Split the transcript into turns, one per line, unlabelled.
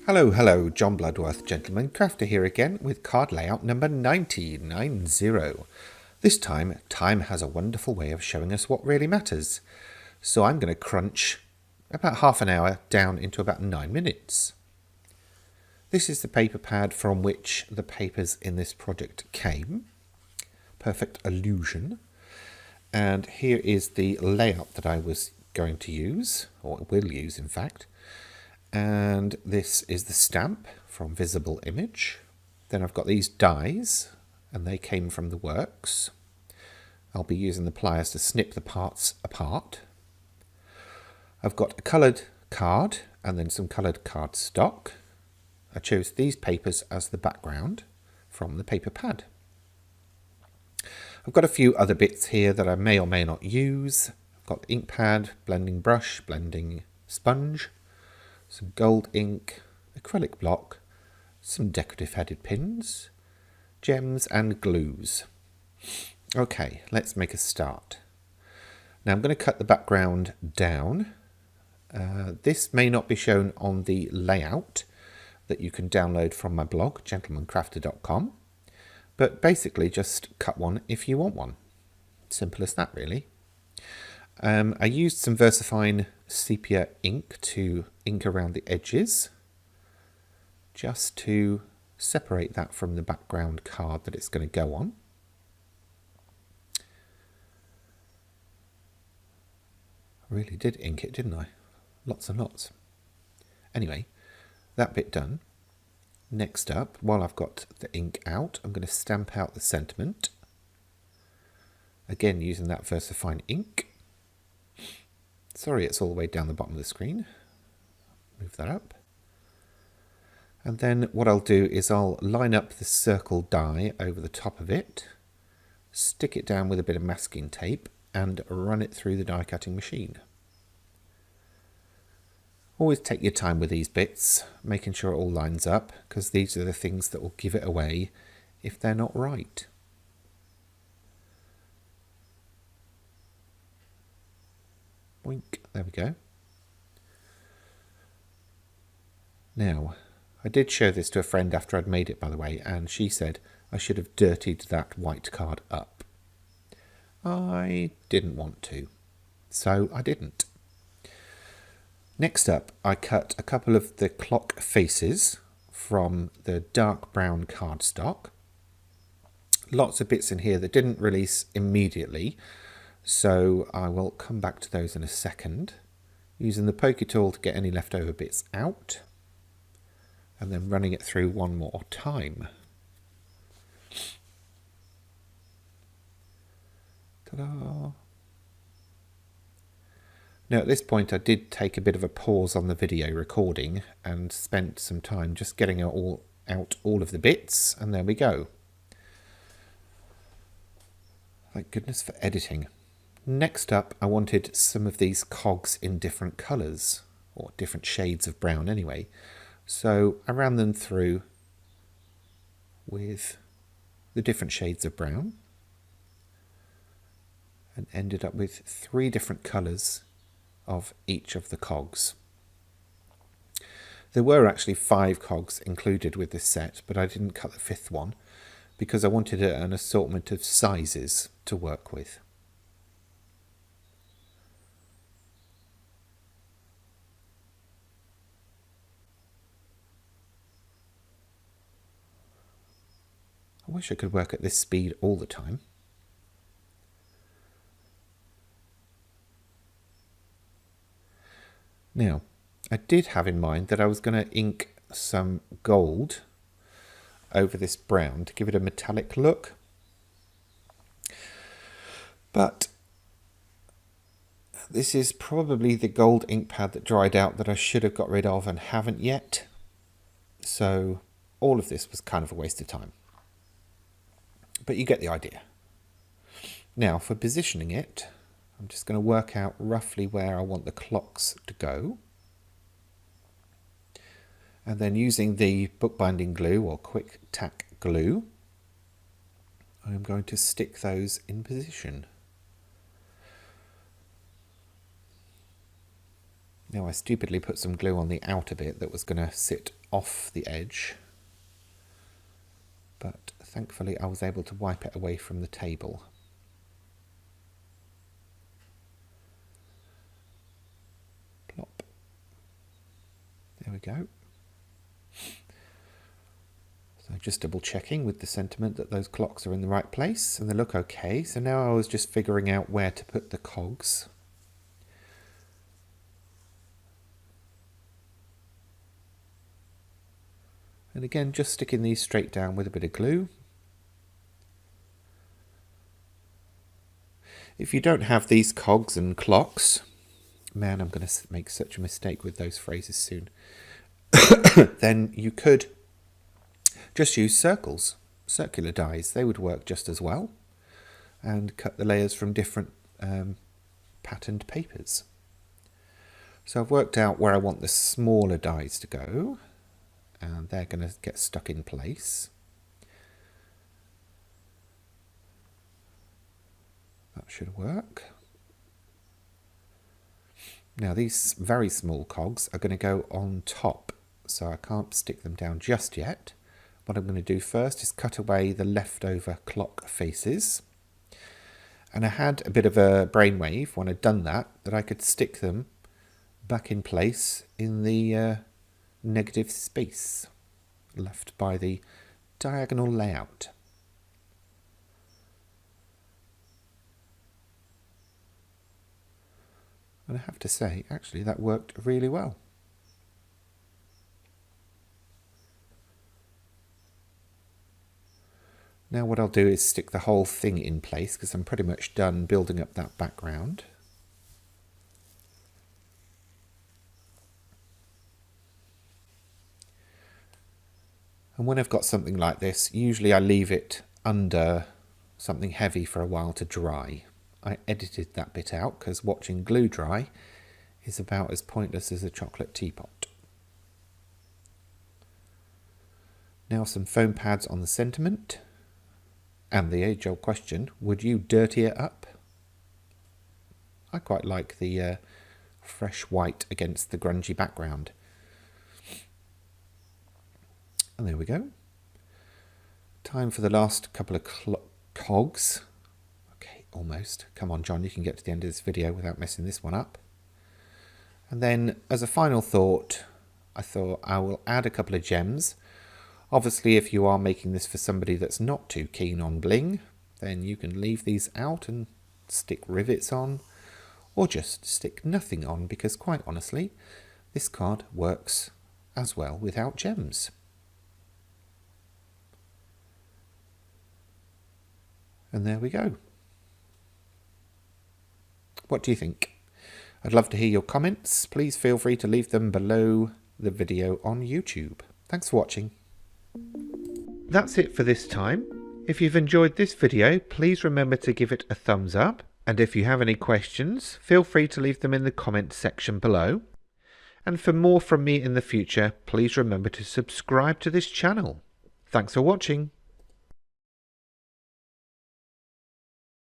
Hello, hello, John Bloodworth, Gentleman Crafter here again with card layout number 90. This time has a wonderful way of showing us what really matters. So I'm going to crunch about half an hour down into about 9 minutes. This is the paper pad from which the papers in this project came. Perfect illusion. And here is the layout that I was going to use, or will use in fact. And this is the stamp from Visible Image. Then I've got these dies, and they came from the works. I'll be using the pliers to snip the parts apart. I've got a coloured card and then some coloured card stock. I chose these papers as the background from the paper pad. I've got a few other bits here that I may or may not use. I've got the ink pad, blending brush, blending sponge, some gold ink, acrylic block, some decorative headed pins, gems and glues. Okay, let's make a start. Now I'm going to cut the background down. This may not be shown on the layout that you can download from my blog, gentlemancrafter.com, but basically just cut one if you want one. Simple as that, really. I used some VersaFine sepia ink to ink around the edges, just to separate that from the background card that it's going to go on. I really did ink it, didn't I? Lots and lots. Anyway, that bit done. Next up, while I've got the ink out, I'm going to stamp out the sentiment. Again, using that VersaFine ink. Sorry, it's all the way down the bottom of the screen. Move that up. And then what I'll do is I'll line up the circle die over the top of it, stick it down with a bit of masking tape, and run it through the die cutting machine. Always take your time with these bits, making sure it all lines up, because these are the things that will give it away if they're not right. Boink, there we go. Now, I did show this to a friend after I'd made it, by the way, and she said I should have dirtied that white card up. I didn't want to, so I didn't. Next up, I cut a couple of the clock faces from the dark brown cardstock. Lots of bits in here that didn't release immediately, so I will come back to those in a second, using the pokey tool to get any leftover bits out, and then running it through one more time. Ta-da! Now at this point I did take a bit of a pause on the video recording and spent some time just getting out all of the bits, and there we go. Thank goodness for editing. Next up, I wanted some of these cogs in different colours, or different shades of brown anyway. So I ran them through with the different shades of brown and ended up with 3 different colours of each of the cogs. There were actually 5 cogs included with this set, but I didn't cut the 5th one because I wanted an assortment of sizes to work with. I wish I could work at this speed all the time. Now, I did have in mind that I was going to ink some gold over this brown to give it a metallic look. But this is probably the gold ink pad that dried out that I should have got rid of and haven't yet. So all of this was kind of a waste of time. But you get the idea. Now for positioning it, I'm just going to work out roughly where I want the clocks to go. And then using the bookbinding glue or quick tack glue, I'm going to stick those in position. Now I stupidly put some glue on the outer bit that was going to sit off the edge, but thankfully I was able to wipe it away from the table. Plop. There we go. So just double checking with the sentiment that those clocks are in the right place and they look okay. So now I was just figuring out where to put the cogs. And again, just sticking these straight down with a bit of glue. If you don't have these cogs and clocks, man, I'm going to make such a mistake with those phrases soon, then you could just use circles, circular dies. They would work just as well, and cut the layers from different patterned papers. So I've worked out where I want the smaller dies to go, and they're going to get stuck in place. That should work. Now these very small cogs are going to go on top, so I can't stick them down just yet. What I'm going to do first is cut away the leftover clock faces. And I had a bit of a brainwave when I'd done that I could stick them back in place in the negative space left by the diagonal layout. And I have to say, actually, that worked really well. Now what I'll do is stick the whole thing in place because I'm pretty much done building up that background. And when I've got something like this, usually I leave it under something heavy for a while to dry. I edited that bit out because watching glue dry is about as pointless as a chocolate teapot. Now some foam pads on the sentiment. And the age-old question, would you dirty it up? I quite like the fresh white against the grungy background. And there we go. Time for the last couple of cogs. Okay, almost. Come on, John, you can get to the end of this video without messing this one up. And then, as a final thought, I thought I will add a couple of gems. Obviously, if you are making this for somebody that's not too keen on bling, then you can leave these out and stick rivets on, or just stick nothing on, because quite honestly, this card works as well without gems. And there we go. What do you think? I'd love to hear your comments. Please feel free to leave them below the video on YouTube. Thanks for watching. That's it for this time. If you've enjoyed this video, please remember to give it a thumbs up. And if you have any questions, feel free to leave them in the comments section below. And for more from me in the future, please remember to subscribe to this channel. Thanks for watching.